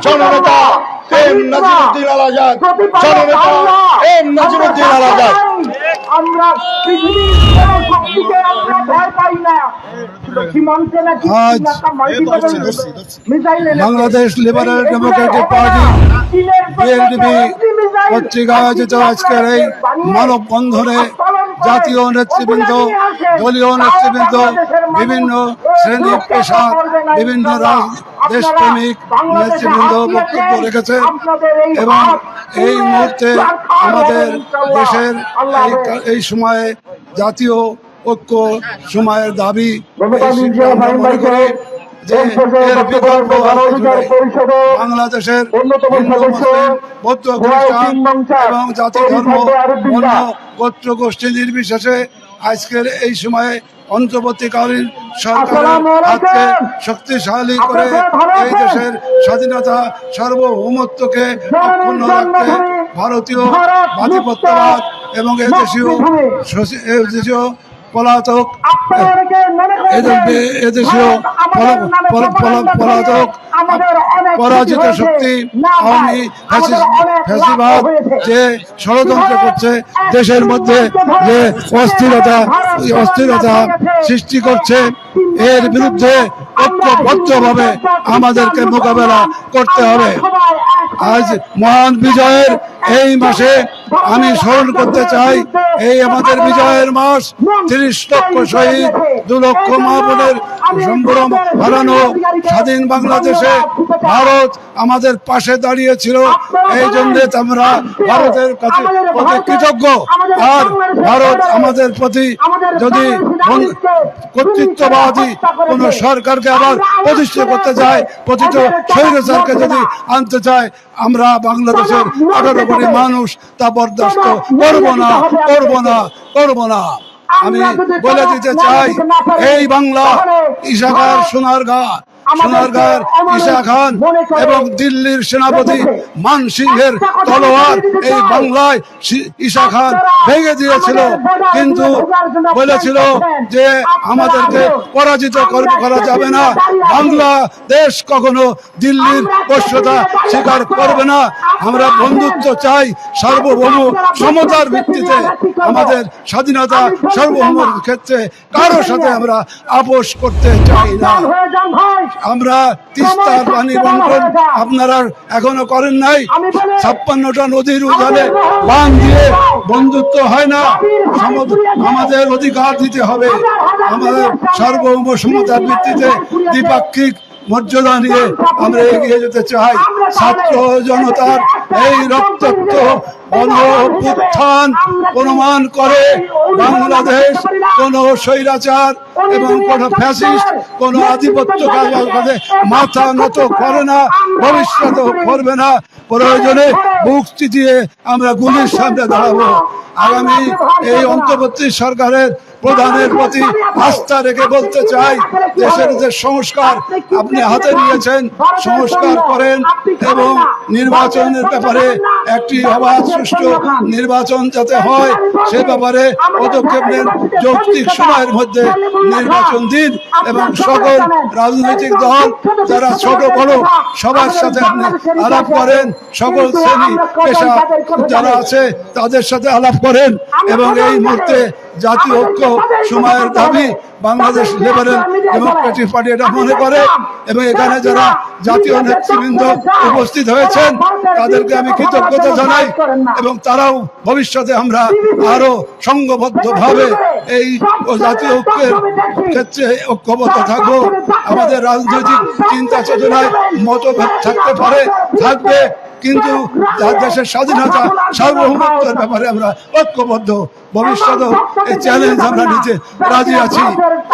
জননেতা এম নাজিরউদ্দিন আল আজাদ, জননেতা এম নাজিরউদ্দিন আল আজাদ। আমরা পৃথিবীর কোন শক্তিকে আমরা ভয় পাই না। সীমান্তে নাকি আজ বাংলাদেশ লিবারেল ডেমোক্রেটিক পার্টি বিএলডিপি পত্রিকা আয়োজিত আজকের এই মানববন্ধনে জাতীয় নেতৃবৃন্দ, দলীয় নেতৃবৃন্দ, বিভিন্ন শ্রেণী পেশা, বিভিন্ন দেশপ্রেমিক নেতৃবৃন্দ বক্তব্য রেখেছেন এবং এই মুহূর্তে আমাদের দেশের এই সময়ে জাতীয় ঐক্য সময়ের দাবি মনে করে যে এর বিকল্প বাংলাদেশের বৌদ্ধ খ্রিস্টান এবং জাতি ধর্ম অন্য গোত্র গোষ্ঠী নির্বিশেষে আজকের এই সময়ে অন্তর্বর্তীকালীন সরকারের হাতকে শক্তিশালী করে এই দেশের স্বাধীনতা সার্বভৌমত্বকে অক্ষুণ্ণ রাখতে ভারতীয় আধিপত্যবাদ এবং এদেশীয় পলাতক পলাতক পরাজিত শক্তি আওয়ামী ফ্যাসিবাদ যে ষড়যন্ত্র করছে, দেশের মধ্যে যে অস্থিরতা সৃষ্টি করছে, এর বিরুদ্ধে ঐক্যবদ্ধভাবে আমাদেরকে মোকাবেলা করতে হবে। আজ মহান বিজয়ের এই মাসে আমি স্মরণ করতে চাই, এই আমাদের বিজয়ের মাস, ৩০ লক্ষ শহীদ, ২ লক্ষ মা বোনের সম্ভ্রম হারানো স্বাধীন বাংলাদেশে ভারত আমাদের পাশে দাঁড়িয়েছিল। এই জন্য আমরা ভারতের কাছে প্রতি কৃতজ্ঞ। আর ভারত আমাদের প্রতি যদি কর্তৃত্ববাদী কোন সরকারকে আবার প্রতিষ্ঠা করতে চায়, প্রতিটি স্বৈরাচারকে যদি আনতে চায়, আমরা বাংলাদেশের 18 কোটি মানুষ তা বরদাস্ত করব না। আমি বলে দিতে চাই, এই বাংলা ঈশা সোনারগাঁর ঈশা খান এবং দিল্লির সেনাপতি মান সিংহের তলোয়ার এই বাংলায় ঈশা খান ভেঙে দিয়েছিল, কিন্তু বলেছিল যে আমাদেরকে পরাজিত করা যাবে না, বাংলাদেশ কখনো দিল্লির বশ্যতা স্বীকার করবে না। আমরা বন্ধুত্ব চাই, সার্বভৌম সমতার ভিত্তিতে আমাদের স্বাধীনতা সার্বভৌমের ক্ষেত্রে কারোর সাথে আমরা আপোষ করতে চাই না। আমরা তিস্তার পানি বন্টন আপনারা এখনো করেন নাই। 56টা নদীর উজানে বাঁধ দিয়ে বন্ধুত্ব হয় না, আমাদের অধিকার দিতে হবে। আমাদের সার্বভৌম সমতার ভিত্তিতে দ্বিপাক্ষিক মর্যাদা নিয়ে আমরা এগিয়ে যেতে চাই। ছাত্র জনতার এই রক্তাক্ত গণ-অভ্যুত্থান প্রমাণ করে বাংলাদেশ কোন স্বৈরাচার এবং কোন ফ্যাসিস্ট, কোন আধিপত্যকারীর কাছে মাথা নত করে না, ভবিষ্যতেও করবে না। প্রয়োজনে বুক চিতিয়ে আমরা গুলির সামনে দাঁড়াবো। আগামী এই অন্তর্বর্তী সরকারের প্রধানের প্রতি আস্থা রেখে বলতে চাই, দেশের যে সংস্কার আপনি হাতে নিয়েছেন, সংস্কার করেন এবং নির্বাচনের ব্যাপারে একটি অবাধ সুষ্ঠু নির্বাচন যাতে হয় সে ব্যাপারে পদক্ষেপ নেন। যৌক্তিক সময়ের মধ্যে নির্বাচন দিন এবং সকল রাজনৈতিক দল যারা ছোট বড় সবার সাথে আপনি আলাপ করেন, সকল শ্রেণী পেশা যারা আছে তাদের সাথে আলাপ করেন এবং এই মুহূর্তে জাতীয় ঐক্য সময়ের দাবি বাংলাদেশ লিবারেল ডেমোক্রেটিক পার্টি এটা মনে করে এবং এখানে যারা জাতীয় নেতৃবৃন্দ উপস্থিত হয়েছেন তাদেরকে আমি কৃতজ্ঞতা জানাই এবং তারাও ভবিষ্যতে আমরা আরো সংঘবদ্ধভাবে এই জাতীয় ঐক্যের ক্ষেত্রে ঐক্যবদ্ধ থাকবো। আমাদের রাজনৈতিক চিন্তা চেতনায় মতভেদ থাকতে পারে, থাকবে, কিন্তু দেশের স্বাধীনতা সার্বভৌমত্বের ব্যাপারে আমরা ঐক্যবদ্ধ। ভবিষ্যতেও এই চ্যালেঞ্জ আমরা নিতে রাজি আছি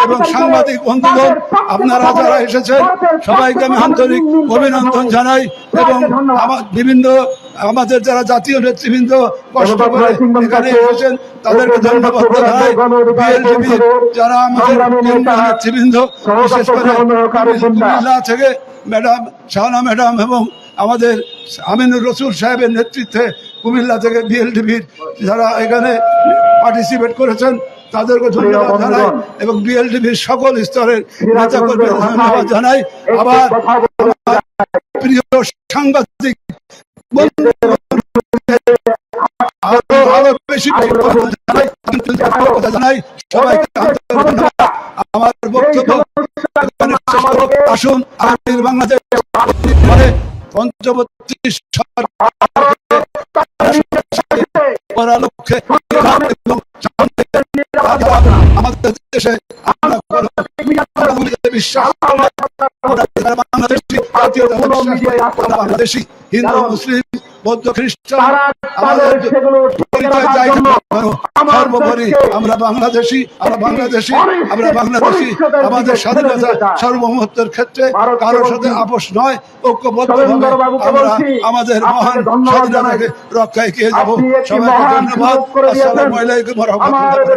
এবং সাংবাদিক বন্ধুগণ আপনারা যারা এসেছেন সবাইকে আমি আন্তরিক অভিনন্দন জানাই এবং বিভিন্ন আমাদের যারা জাতীয় নেতৃবৃন্দ কষ্ট করে এখানে এসেছেন তাদেরকে ধন্যবাদ জানাই। বিএলডিপি যারা আমাদের কেন্দ্রীয় নেতৃবৃন্দ বিশেষ করে কুমিল্লা থেকে ম্যাডাম শাহানা ম্যাডাম এবং আমাদের আমিনুর রসুল সাহেবের নেতৃত্বে কুমিল্লা থেকে বিএলডিপির যারা এখানে পার্টিসিপেট করেছেন তাদেরকে ধন্যবাদ জানাই এবং বিএলডিপির সকল স্তরের নেতা কর্মীদের ধন্যবাদ জানাই। আবার প্রিয় সাংবাদিক আরো বেশি জানাই সবাইকে আমার বক্তব্য আসুন আগামীর বাংলাদেশ পঞ্চবর্তী লক্ষ্যে আমাদের দেশে বিশ্বাস বাংলাদেশি হিন্দু মুসলিম বৌদ্ধ খ্রিস্টান আমাদের সর্বোপরি আমরা বাংলাদেশি আমাদের স্বাধীনতা সার্বভৌমত্বের ক্ষেত্রে কারোর সাথে আপোষ নয়, ঐক্যবদ্ধভাবে আমরা আমাদের মহান স্বাধীনতাকে রক্ষায় এগিয়ে যাবো। সবাইকে ধন্যবাদ। আসসালামু আলাইকুম ওয়া রাহমাতুল্লাহ।